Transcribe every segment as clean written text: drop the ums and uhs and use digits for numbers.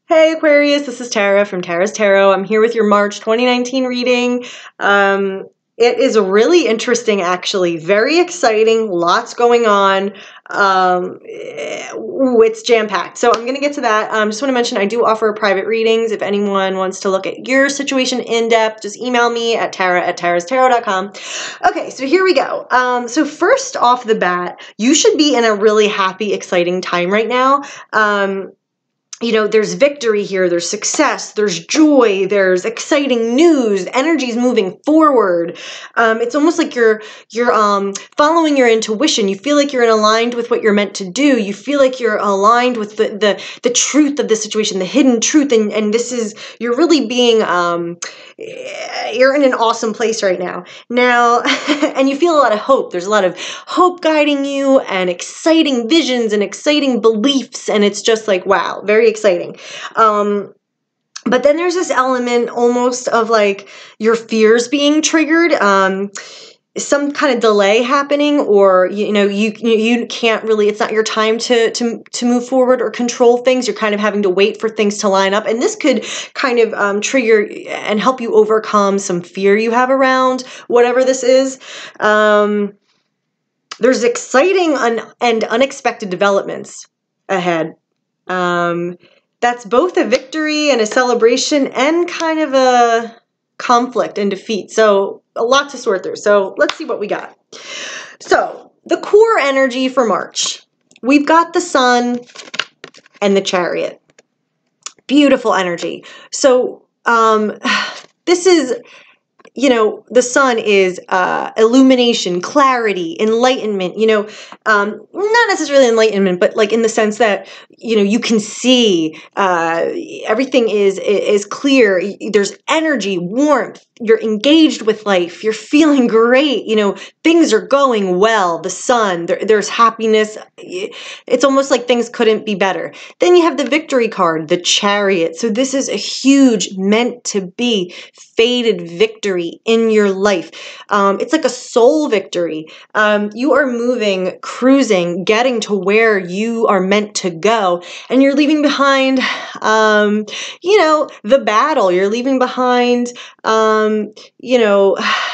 Hey Aquarius, this is Tara from Tara's Tarot. I'm here with your March 2019 reading. It is really interesting, actually. Very exciting. Lots going on. It's jam-packed. So I'm going to get to that. Just want to mention I do offer private readings. If anyone wants to look at your situation in depth, just email me at tara@tarastarot.com. Okay, so here we go. So first off the bat, you should be in a really happy, exciting time right now. You know, there's victory here, there's success, there's joy, there's exciting news, energy's moving forward. It's almost like you're following your intuition. You feel like you're aligned with what you're meant to do. You feel like you're aligned with the truth of the situation, the hidden truth, and this is, you're really being, you're in an awesome place right now. Now, and you feel a lot of hope. There's a lot of hope guiding you and exciting visions and exciting beliefs, and it's just like, wow, very exciting. But then there's this element almost of like your fears being triggered, some kind of delay happening, or you can't really, it's not your time to move forward or control things. You're kind of having to wait for things to line up, and this could kind of trigger and help you overcome some fear you have around whatever this is. There's exciting and unexpected developments ahead. That's both a victory and a celebration and kind of a conflict and defeat. So a lot to sort through. So let's see what we got. So the core energy for March, we've got the Sun and the Chariot. Beautiful energy. So this is, the Sun is illumination, clarity, enlightenment, not necessarily enlightenment, but like in the sense that, you can see everything is clear. There's energy, warmth. You're engaged with life. You're feeling great. Things are going well. The Sun, there's happiness. It's almost like things couldn't be better. Then you have the victory card, the Chariot. So this is a huge, meant to be, fated victory in your life. It's like a soul victory. You are moving, cruising, getting to where you are meant to go, and you're leaving behind, the battle. You're leaving behind,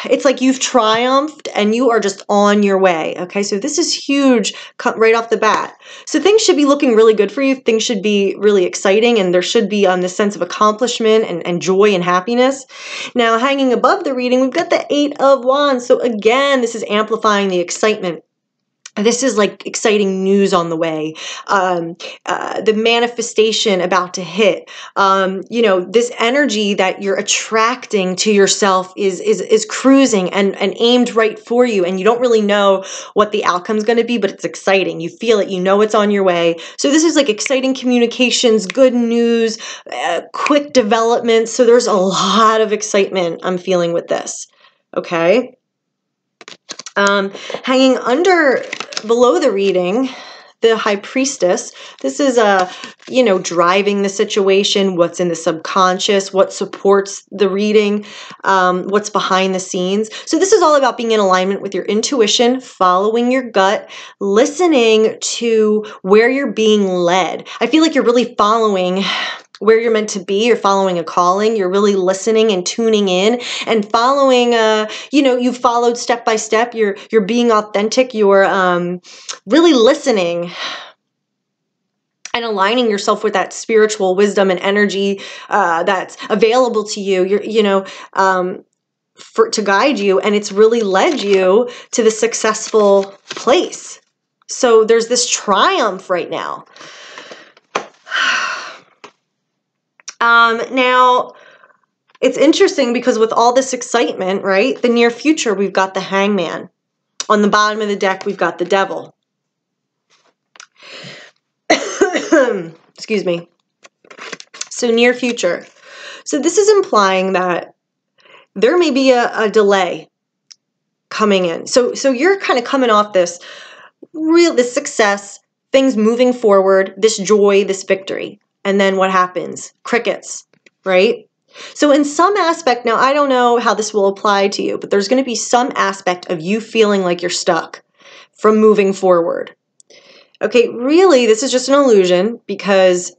it's like you've triumphed and you are just on your way. Okay, so this is huge right off the bat. So things should be looking really good for you. Things should be really exciting, and there should be this sense of accomplishment and joy and happiness. Now, hanging above the reading, we've got the Eight of Wands. So again, this is amplifying the excitement. This is like exciting news on the way. The manifestation about to hit. This energy that you're attracting to yourself is cruising and aimed right for you, and you don't really know what the outcome is going to be, but it's exciting. You feel it. You know it's on your way. So this is like exciting communications, good news, quick developments. So there's a lot of excitement I'm feeling with this. Okay. Hanging below the reading, the High Priestess. This is driving the situation, what's in the subconscious, what supports the reading, what's behind the scenes. So this is all about being in alignment with your intuition, following your gut, listening to where you're being led. I feel like you're really following where you're meant to be. You're following a calling. You're really listening and tuning in and following, you've followed step by step. You're being authentic. You're really listening and aligning yourself with that spiritual wisdom and energy that's available to you. To guide you, and it's really led you to the successful place. So there's this triumph right now. Now, it's interesting because with all this excitement, right, the near future, we've got the Hangman. On the bottom of the deck, we've got the Devil. Excuse me. So near future. So this is implying that there may be a delay coming in. So you're kind of coming off this success, things moving forward, this joy, this victory. And then what happens? Crickets, right? So in some aspect, now I don't know how this will apply to you, but there's going to be some aspect of you feeling like you're stuck from moving forward. Okay, really, this is just an illusion because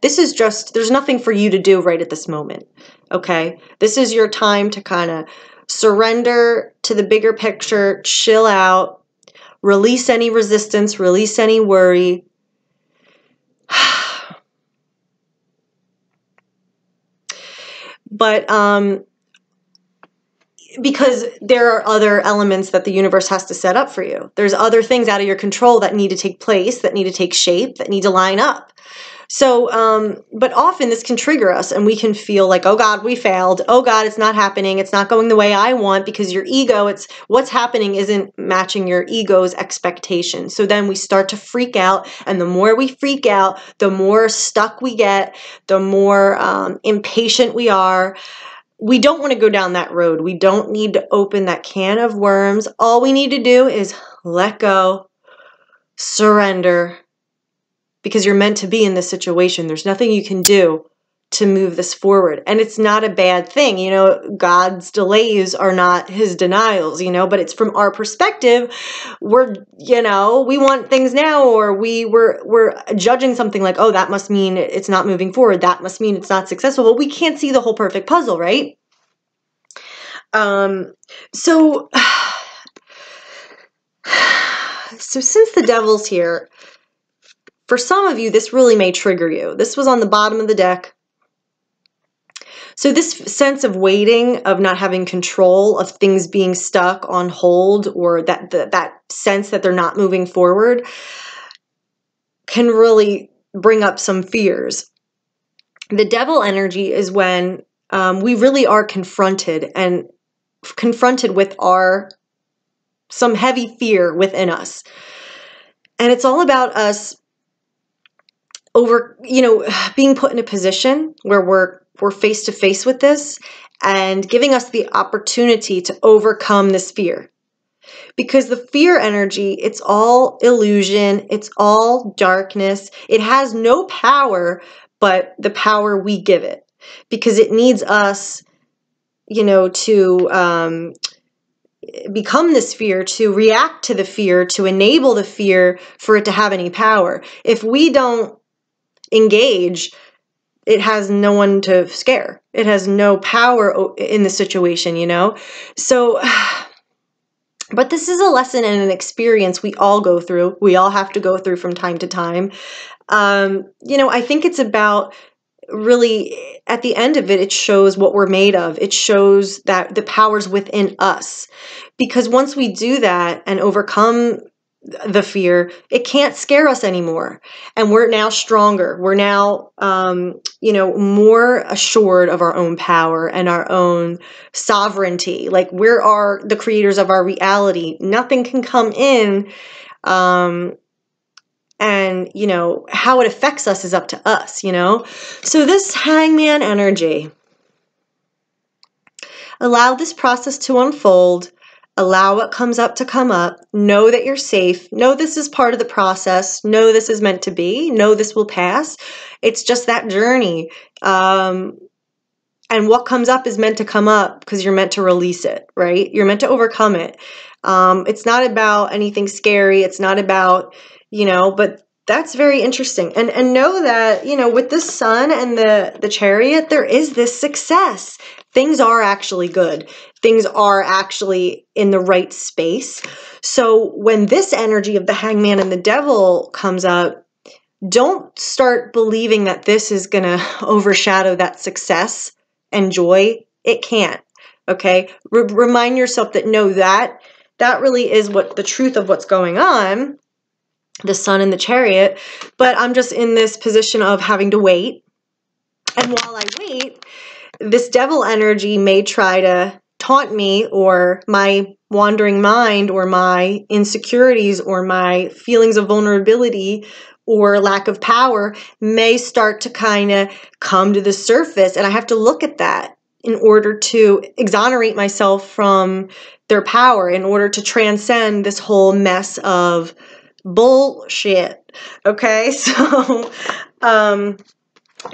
this is just, there's nothing for you to do right at this moment. Okay, this is your time to kind of surrender to the bigger picture, chill out, release any resistance, release any worry. But because there are other elements that the universe has to set up for you. There's other things out of your control that need to take place, that need to take shape, that need to line up. So, but often this can trigger us and we can feel like, oh God, we failed. Oh God, it's not happening. It's not going the way I want, because your ego, it's what's happening isn't matching your ego's expectations. So then we start to freak out. And the more we freak out, the more stuck we get, the more impatient we are. We don't want to go down that road. We don't need to open that can of worms. All we need to do is let go, surrender, because you're meant to be in this situation. There's nothing you can do to move this forward. And it's not a bad thing. You know, God's delays are not his denials, you know, but it's from our perspective. We're, you know, we want things now, or we're judging something like, oh, that must mean it's not moving forward. That must mean it's not successful. But we can't see the whole perfect puzzle, right? So since the devil's here, for some of you, this really may trigger you. This was on the bottom of the deck. So this sense of waiting, of not having control, of things being stuck on hold, or that sense that they're not moving forward, can really bring up some fears. The devil energy is when we really are confronted with some heavy fear within us. And it's all about us being put in a position where we're face to face with this, and giving us the opportunity to overcome this fear. Because the fear energy, it's all illusion, it's all darkness. It has no power but the power we give it. Because it needs us, to become this fear, to react to the fear, to enable the fear for it to have any power. If we don't engage, it has no one to scare. It has no power in the situation, So, but this is a lesson and an experience we all go through. We all have to go through from time to time. I think it's about, really, at the end of it, it shows what we're made of. It shows that the power's within us. Because once we do that and overcome the fear, it can't scare us anymore. And we're now stronger. We're now, more assured of our own power and our own sovereignty. Like, we're the creators of our reality. Nothing can come in, and, how it affects us is up to us, So this hangman energy, allow this process to unfold. Allow what comes up to come up. Know that you're safe. Know this is part of the process. Know this is meant to be. Know this will pass. It's just that journey. And what comes up is meant to come up because you're meant to release it, right? You're meant to overcome it. It's not about anything scary. It's not about, but that's very interesting. And know that, with the sun and the chariot, there is this success. Things are actually good. Things are actually in the right space. So when this energy of the hangman and the devil comes up, don't start believing that this is going to overshadow that success and joy. It can't. Okay? Remind yourself that no, that really is what the truth of what's going on, the sun and the chariot, but I'm just in this position of having to wait. And while I wait, this devil energy may try to taunt me, or my wandering mind, or my insecurities, or my feelings of vulnerability or lack of power may start to kind of come to the surface. And I have to look at that in order to exonerate myself from their power, in order to transcend this whole mess of bullshit. Okay, so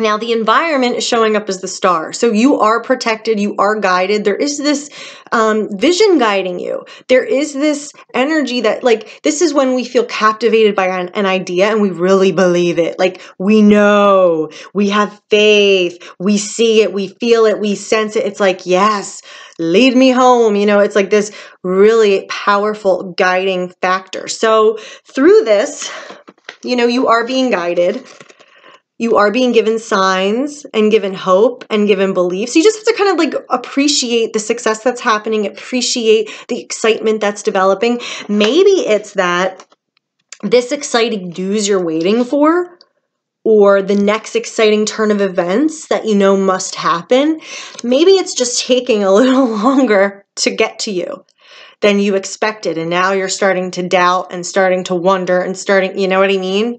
Now, the environment is showing up as the star. So you are protected, you are guided. There is this vision guiding you. There is this energy that, like, this is when we feel captivated by an idea and we really believe it. Like, we know, we have faith, we see it, we feel it, we sense it. It's like, yes, lead me home. You know, it's like this really powerful guiding factor. So through this, you know, you are being guided. You are being given signs and given hope and given belief. So you just have to kind of like appreciate the success that's happening, appreciate the excitement that's developing. Maybe it's that this exciting news you're waiting for, or the next exciting turn of events that you know must happen, maybe it's just taking a little longer to get to you than you expected. And now you're starting to doubt and starting to wonder and starting, you know what I mean?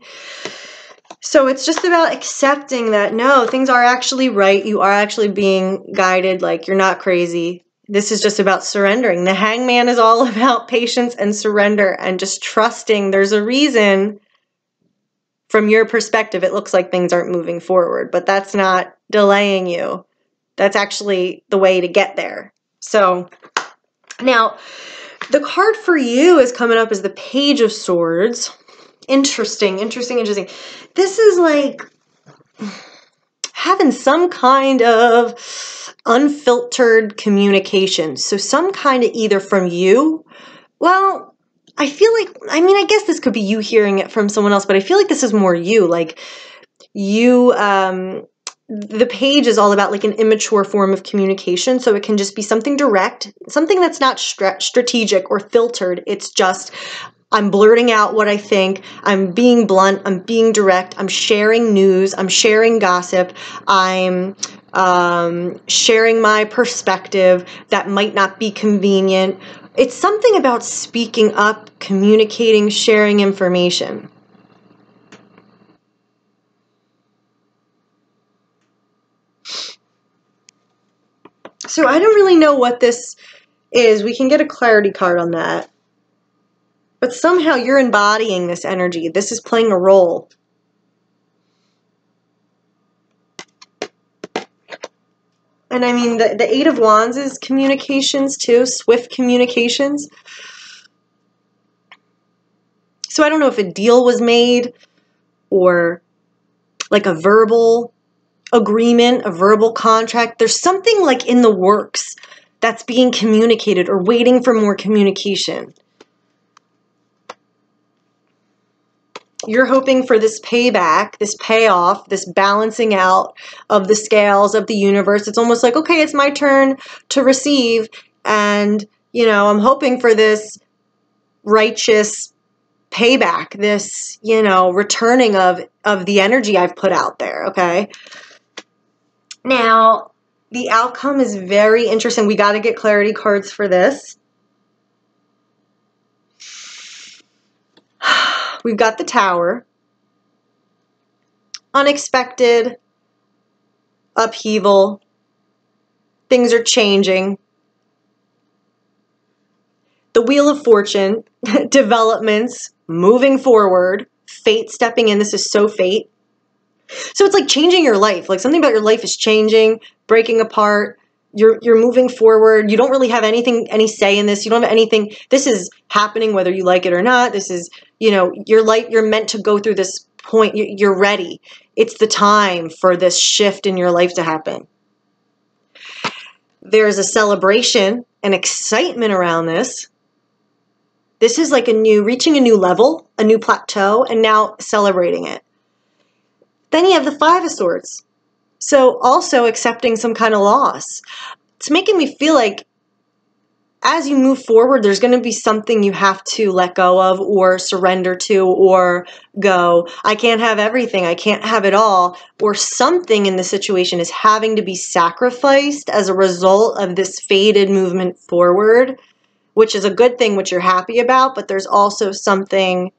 So it's just about accepting that, no, things are actually right. You are actually being guided. Like, you're not crazy. This is just about surrendering. The Hangman is all about patience and surrender and just trusting there's a reason. From your perspective, it looks like things aren't moving forward, but that's not delaying you. That's actually the way to get there. So now the card for you is coming up as the Page of Swords. Interesting. This is like having some kind of unfiltered communication. So some kind of either from you. Well, I feel like, I mean, I guess this could be you hearing it from someone else, but I feel like this is more you. Like you, the page is all about like an immature form of communication. So it can just be something direct, something that's not strategic or filtered. It's just, I'm blurting out what I think. I'm being blunt. I'm being direct. I'm sharing news. I'm sharing gossip. I'm sharing my perspective that might not be convenient. It's something about speaking up, communicating, sharing information. So I don't really know what this is. We can get a clarity card on that. But somehow you're embodying this energy. This is playing a role. And I mean, the Eight of Wands is communications too, swift communications. So I don't know if a deal was made or like a verbal agreement, a verbal contract. There's something like in the works that's being communicated or waiting for more communication. You're hoping for this payback, this payoff, this balancing out of the scales of the universe. It's almost like, okay, it's my turn to receive. And, you know, I'm hoping for this righteous payback, this, you know, returning of the energy I've put out there, okay? Now, the outcome is very interesting. We got to get clarity cards for this. We've got the Tower. Unexpected upheaval. Things are changing. The Wheel of Fortune. Developments. Moving forward. Fate stepping in. This is so fate. So it's like changing your life. Like something about your life is changing, breaking apart. You're moving forward. You don't really have any say in this. You don't have anything. This is happening whether you like it or not. This is, you know, your life. You're meant to go through this point. You're ready. It's the time for this shift in your life to happen. There's a celebration and excitement around this. This is like reaching a new level, a new plateau, and now celebrating it. Then you have the Five of Swords. So also accepting some kind of loss. It's making me feel like as you move forward, there's going to be something you have to let go of or surrender to or go, I can't have everything. I can't have it all. Or something in the situation is having to be sacrificed as a result of this fated movement forward, which is a good thing, which you're happy about, but there's also something,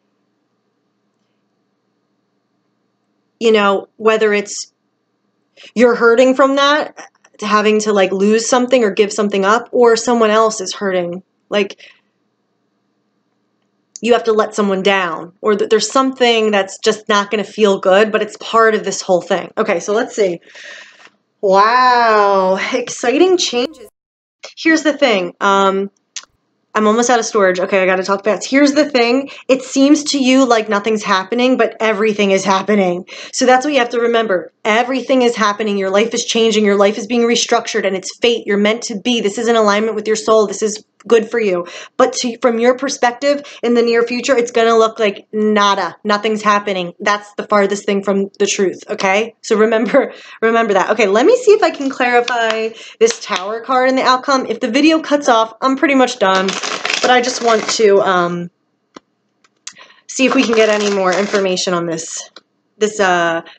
you know, whether it's you're hurting from that, having to like lose something or give something up, or someone else is hurting. Like you have to let someone down, or that there's something that's just not going to feel good, but it's part of this whole thing. Okay, so let's see. Wow, exciting changes. Here's the thing. I'm almost out of storage. Okay, I got to talk fast. Here's the thing. It seems to you like nothing's happening, but everything is happening. So that's what you have to remember. Everything is happening. Your life is changing. Your life is being restructured, and it's fate. You're meant to be. This is in alignment with your soul. This is good for you. But from your perspective, in the near future, it's going to look like nada. Nothing's happening. That's the farthest thing from the truth, okay? So remember that. Okay, let me see if I can clarify this Tower card and the outcome. If the video cuts off, I'm pretty much done. But I just want to see if we can get any more information on this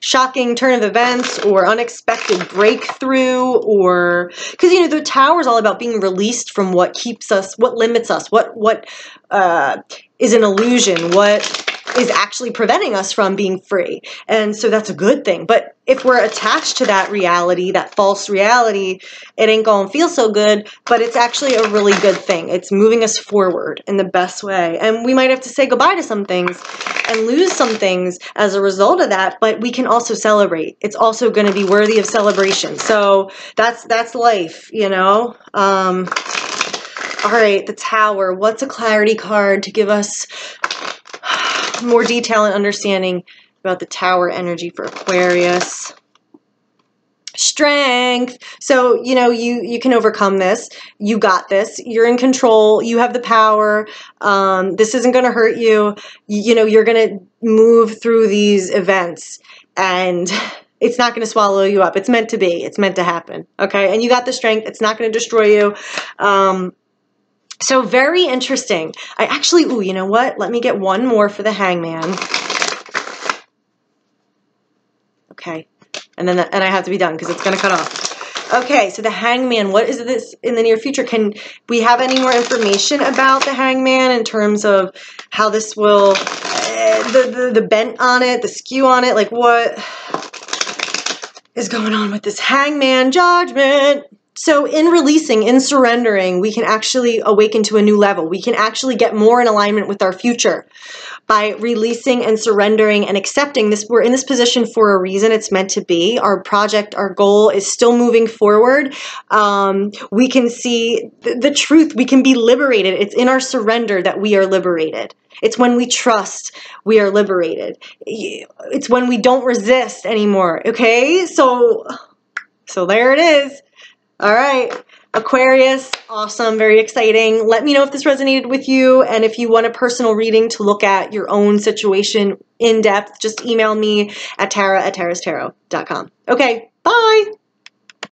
shocking turn of events or unexpected breakthrough, or because the Tower is all about being released from what keeps us, what limits us, what is an illusion, what is actually preventing us from being free. And so that's a good thing. But if we're attached to that reality, that false reality, it ain't gonna feel so good, but it's actually a really good thing. It's moving us forward in the best way. And we might have to say goodbye to some things and lose some things as a result of that, but we can also celebrate. It's also going to be worthy of celebration. So that's life, All right, the Tower. What's a clarity card to give us more detail and understanding about the Tower energy for Aquarius? Strength. So, you can overcome this. You got this. You're in control. You have the power. This isn't going to hurt you. You're going to move through these events, and it's not going to swallow you up. It's meant to be. It's meant to happen. Okay. And you got the strength. It's not going to destroy you. So very interesting. I actually, you know what? Let me get one more for the Hangman. Okay. And I have to be done because it's going to cut off. Okay, so the Hangman, what is this in the near future? Can we have any more information about the Hangman in terms of how this will, the bent on it, the skew on it, like what is going on with this Hangman judgment? So in releasing, in surrendering, we can actually awaken to a new level. We can actually get more in alignment with our future by releasing and surrendering and accepting this. We're in this position for a reason. It's meant to be. Our project, our goal is still moving forward. We can see the truth. We can be liberated. It's in our surrender that we are liberated. It's when we trust we are liberated. It's when we don't resist anymore. Okay, so there it is. All right, Aquarius, awesome, very exciting. Let me know if this resonated with you, and if you want a personal reading to look at your own situation in depth, just email me at tara@tarastarot.com. Okay, bye.